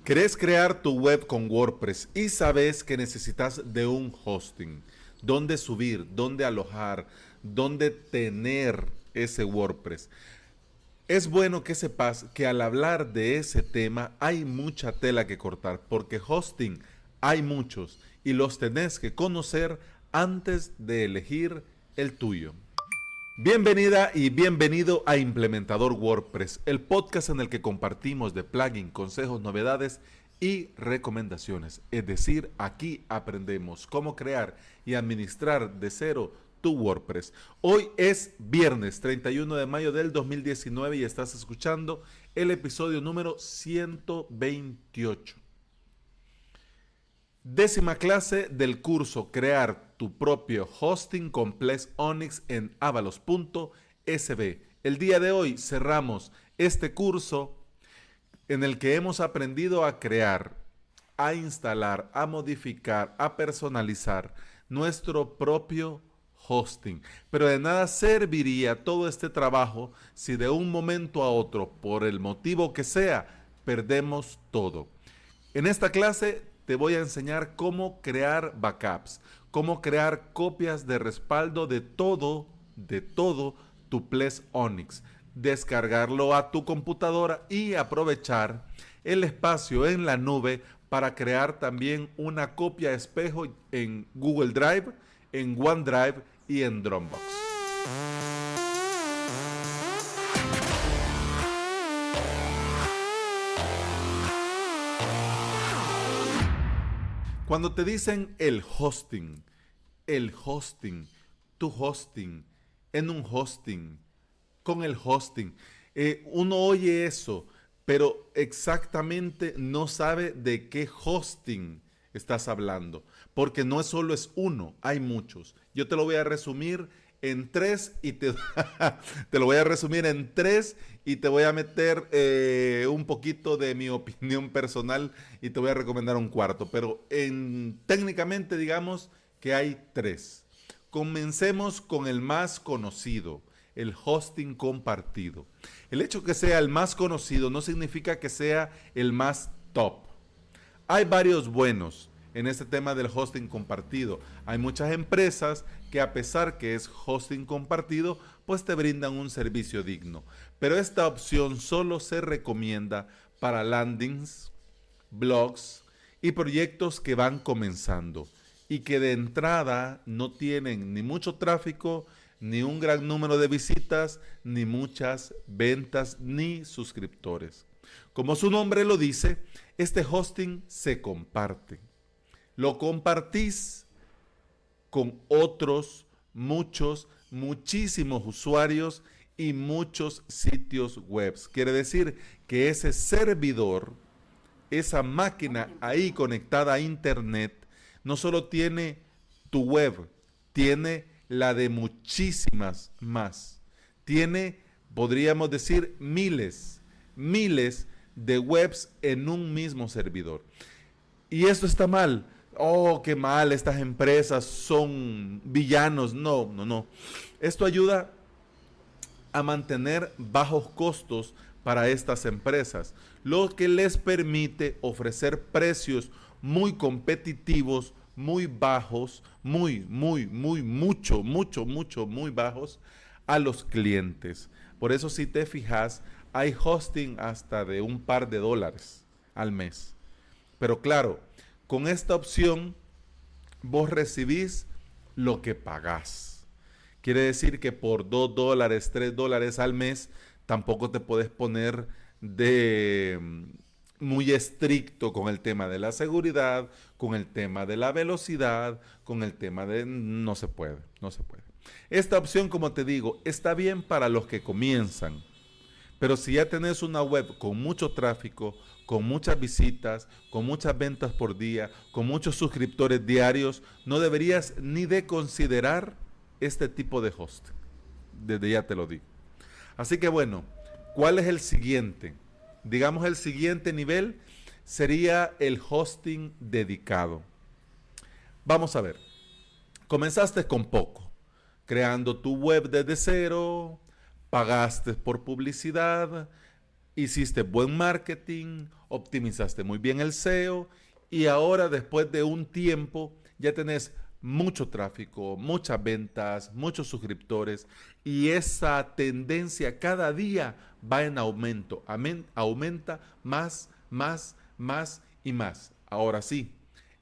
¿Querés crear tu web con WordPress y sabes que necesitas de un hosting? ¿Dónde subir? ¿Dónde alojar? ¿Dónde tener ese WordPress? Es bueno que sepas que al hablar de ese tema hay mucha tela que cortar, porque hosting hay muchos y los tenés que conocer antes de elegir el tuyo. Bienvenida y bienvenido a Implementador WordPress, el podcast en el que compartimos de plugin, consejos, novedades y recomendaciones. Es decir, aquí aprendemos cómo crear y administrar de cero tu WordPress. Hoy es viernes 31 de mayo del 2019 y estás escuchando el episodio número 128. Décima clase del curso Crear tu propio hosting con Plex Onyx en avalos.sb. El día de hoy cerramos este curso en el que hemos aprendido a crear, a instalar, a modificar, a personalizar nuestro propio hosting. Pero de nada serviría todo este trabajo si de un momento a otro, por el motivo que sea, perdemos todo. En esta clase te voy a enseñar cómo crear backups, cómo crear copias de respaldo de todo tu Plex Onyx, descargarlo a tu computadora y aprovechar el espacio en la nube para crear también una copia espejo en Google Drive, en OneDrive y en Dropbox. Cuando te dicen el hosting, tu hosting, en un hosting, con el hosting, uno oye eso, pero exactamente no sabe de qué hosting estás hablando, porque no solo es uno, hay muchos. Yo te lo voy a resumir en tres y te lo voy a resumir en tres y te voy a meter un poquito de mi opinión personal y te voy a recomendar un cuarto, pero técnicamente digamos que hay tres. Comencemos con el más conocido, el hosting compartido. El hecho que sea el más conocido no significa que sea el más top. Hay varios buenos en este tema del hosting compartido. Hay muchas empresas que, a pesar que es hosting compartido, pues te brindan un servicio digno. Pero esta opción solo se recomienda para landings, blogs y proyectos que van comenzando y que de entrada no tienen ni mucho tráfico, ni un gran número de visitas, ni muchas ventas, ni suscriptores. Como su nombre lo dice, este hosting se comparte. Lo compartís con otros muchísimos usuarios y muchos sitios web. Quiere decir que ese servidor, esa máquina ahí conectada a internet, no solo tiene tu web, tiene la de muchísimas más. Tiene, podríamos decir, miles de webs en un mismo servidor. Y esto está mal. Oh, qué mal, estas empresas son villanos. No. Esto ayuda a mantener bajos costos para estas empresas, lo que les permite ofrecer precios muy competitivos, muy bajos, muy bajos a los clientes. Por eso, si te fijas, hay hosting hasta de un par de dólares al mes. Pero claro, con esta opción vos recibís lo que pagás. Quiere decir que por $2, $3 al mes, tampoco te puedes poner muy estricto con el tema de la seguridad, con el tema de la velocidad, con el tema de... No se puede. Esta opción, como te digo, está bien para los que comienzan. Pero si ya tenés una web con mucho tráfico, con muchas visitas, con muchas ventas por día, con muchos suscriptores diarios, no deberías ni de considerar este tipo de host. Desde ya te lo digo. Así que bueno, ¿cuál es el siguiente? Digamos, el siguiente nivel sería el hosting dedicado. Vamos a ver. Comenzaste con poco, creando tu web desde cero, pagaste por publicidad, hiciste buen marketing, optimizaste muy bien el SEO y ahora después de un tiempo ya tenés mucho tráfico, muchas ventas, muchos suscriptores y esa tendencia cada día va en aumento, aumenta más, más, más y más. Ahora sí,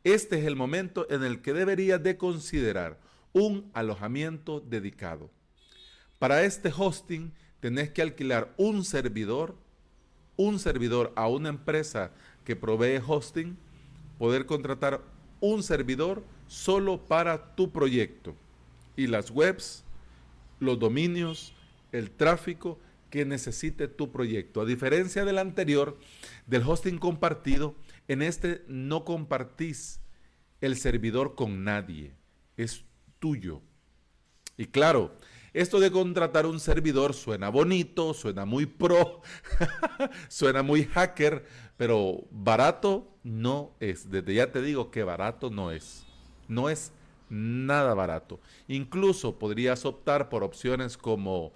este es el momento en el que deberías de considerar un alojamiento dedicado. Para este hosting tenés que alquilar un servidor a una empresa que provee hosting, poder contratar un servidor solo para tu proyecto y las webs, los dominios, el tráfico que necesite tu proyecto. A diferencia del anterior, del hosting compartido, en este no compartís el servidor con nadie, es tuyo. Y claro, esto de contratar un servidor suena bonito, suena muy pro, suena muy hacker, pero barato no es. Desde ya te digo que barato no es. No es nada barato. Incluso podrías optar por opciones como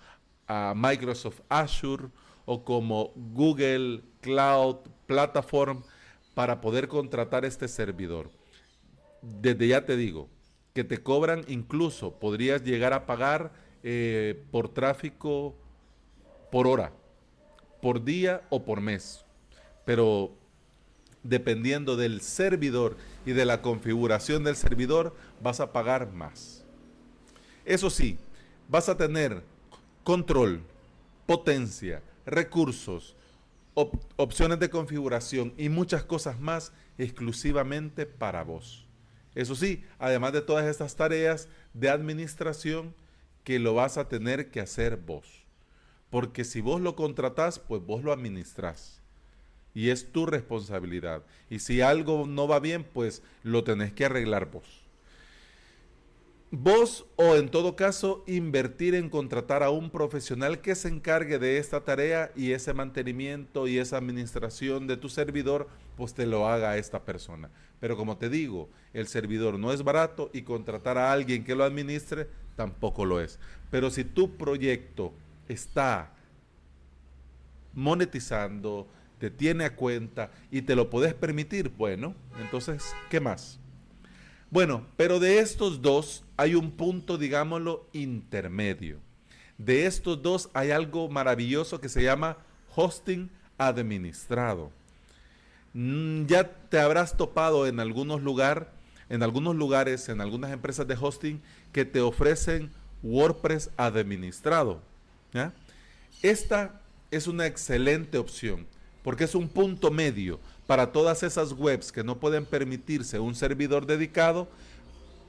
Microsoft Azure o como Google Cloud Platform para poder contratar este servidor. Desde ya te digo que te cobran, incluso podrías llegar a pagar por tráfico por hora, por día o por mes. Pero dependiendo del servidor y de la configuración del servidor, vas a pagar más. Eso sí, vas a tener control, potencia, recursos, opciones de configuración y muchas cosas más exclusivamente para vos. Eso sí, además de todas estas tareas de administración que lo vas a tener que hacer vos. Porque si vos lo contratás, pues vos lo administrás. Y es tu responsabilidad. Y si algo no va bien, pues lo tenés que arreglar vos. Vos o en todo caso invertir en contratar a un profesional que se encargue de esta tarea y ese mantenimiento y esa administración de tu servidor, pues te lo haga esta persona. Pero como te digo, el servidor no es barato y contratar a alguien que lo administre tampoco lo es. Pero si tu proyecto está monetizando, te tiene a cuenta y te lo puedes permitir, bueno, entonces, ¿qué más? Bueno, pero de estos dos hay un punto, digámoslo, intermedio. De estos dos hay algo maravilloso que se llama hosting administrado. Ya te habrás topado en algunos lugares, en algunas empresas de hosting que te ofrecen WordPress administrado. ¿Ya? Esta es una excelente opción porque es un punto medio para todas esas webs que no pueden permitirse un servidor dedicado,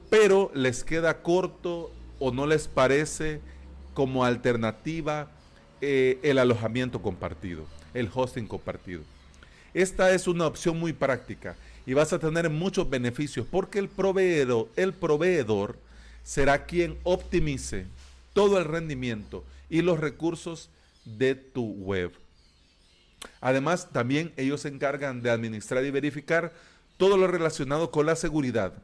pero les queda corto o no les parece como alternativa el alojamiento compartido, el hosting compartido. Esta es una opción muy práctica y vas a tener muchos beneficios porque el proveedor será quien optimice todo el rendimiento y los recursos de tu web. Además, también ellos se encargan de administrar y verificar todo lo relacionado con la seguridad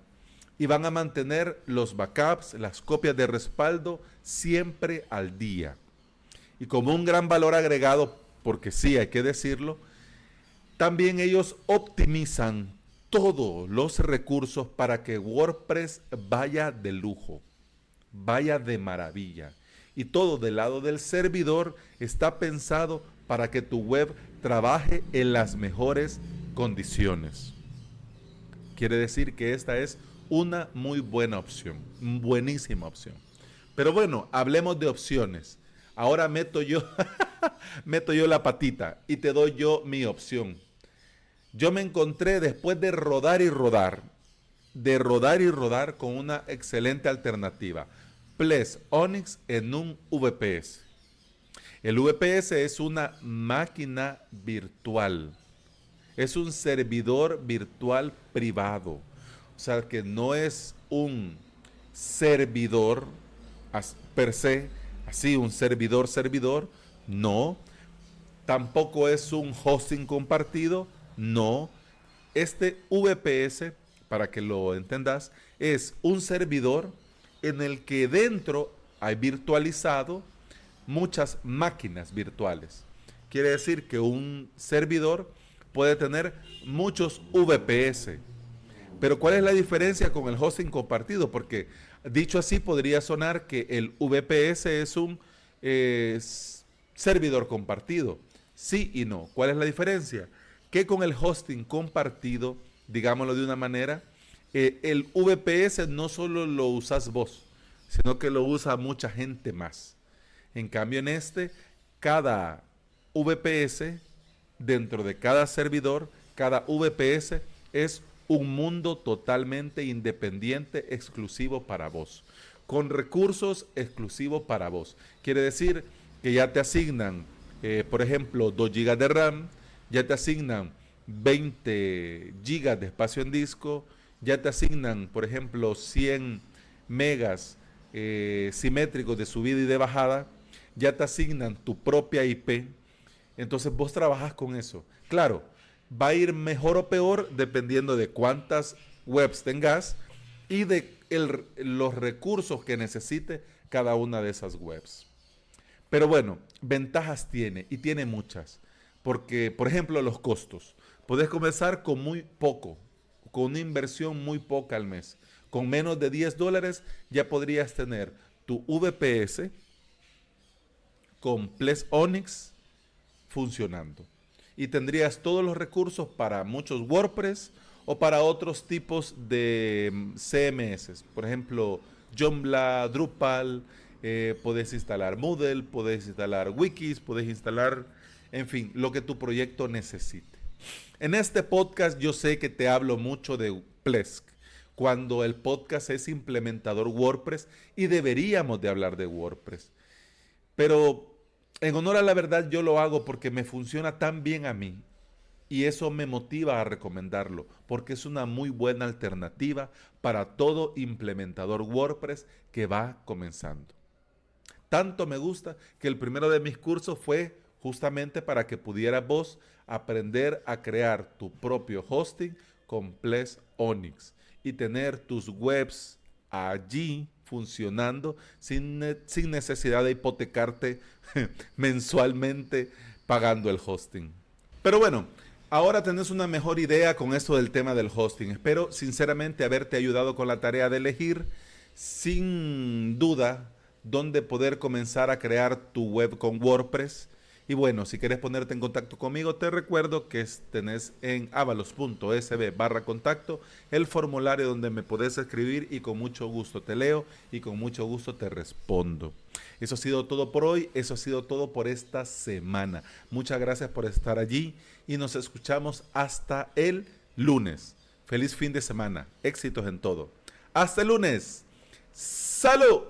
y van a mantener los backups, las copias de respaldo siempre al día. Y como un gran valor agregado, porque sí hay que decirlo, también ellos optimizan todos los recursos para que WordPress vaya de lujo, vaya de maravilla. Y todo del lado del servidor está pensado para que tu web trabaje en las mejores condiciones. Quiere decir que esta es una muy buena opción, buenísima opción. Pero bueno, hablemos de opciones. Ahora meto yo la patita y te doy yo mi opción. Yo me encontré después de rodar y rodar con una excelente alternativa. Ples Onyx en un VPS. El VPS es una máquina virtual. Es un servidor virtual privado. O sea que no es un servidor per se, así un servidor, no. Tampoco es un hosting compartido, no. Este VPS, para que lo entendas, es un servidor en el que dentro hay virtualizado muchas máquinas virtuales Quiere decir que un servidor puede tener muchos VPS. Pero ¿cuál es la diferencia con el hosting compartido? Porque dicho así podría sonar que el VPS es un servidor compartido. Sí y no. ¿Cuál es la diferencia? Que con el hosting compartido, digámoslo de una manera, el VPS no solo lo usas vos, sino que lo usa mucha gente más. En cambio, en este, cada VPS, dentro de cada servidor, cada VPS es un mundo totalmente independiente, exclusivo para vos, con recursos exclusivos para vos. Quiere decir que ya te asignan, por ejemplo, 2 GB de RAM, ya te asignan 20 GB de espacio en disco, ya te asignan, por ejemplo, 100 megas simétricos de subida y de bajada, ya te asignan tu propia IP, entonces vos trabajas con eso. Claro, va a ir mejor o peor dependiendo de cuántas webs tengas y de los recursos que necesite cada una de esas webs. Pero bueno, ventajas tiene y tiene muchas. Porque, por ejemplo, los costos. Puedes comenzar con muy poco, con una inversión muy poca al mes. Con menos de $10 ya podrías tener tu VPS con Ples Onyx funcionando. Y tendrías todos los recursos para muchos WordPress o para otros tipos de CMS. Por ejemplo, Joomla, Drupal, podés instalar Moodle, podés instalar Wikis, podés instalar, en fin, lo que tu proyecto necesite. En este podcast yo sé que te hablo mucho de Plesk, cuando el podcast es implementador WordPress y deberíamos de hablar de WordPress. Pero en honor a la verdad yo lo hago porque me funciona tan bien a mí y eso me motiva a recomendarlo porque es una muy buena alternativa para todo implementador WordPress que va comenzando. Tanto me gusta que el primero de mis cursos fue justamente para que pudieras vos aprender a crear tu propio hosting con Ples Onyx y tener tus webs allí funcionando sin necesidad de hipotecarte mensualmente pagando el hosting. Pero bueno, ahora tenés una mejor idea con esto del tema del hosting. Espero sinceramente haberte ayudado con la tarea de elegir sin duda dónde poder comenzar a crear tu web con WordPress. Y bueno, si quieres ponerte en contacto conmigo, te recuerdo que tenés en avalos.sb/contacto el formulario donde me podés escribir y con mucho gusto te leo y con mucho gusto te respondo. Eso ha sido todo por hoy, eso ha sido todo por esta semana. Muchas gracias por estar allí y nos escuchamos hasta el lunes. Feliz fin de semana, éxitos en todo. Hasta el lunes. ¡Salud!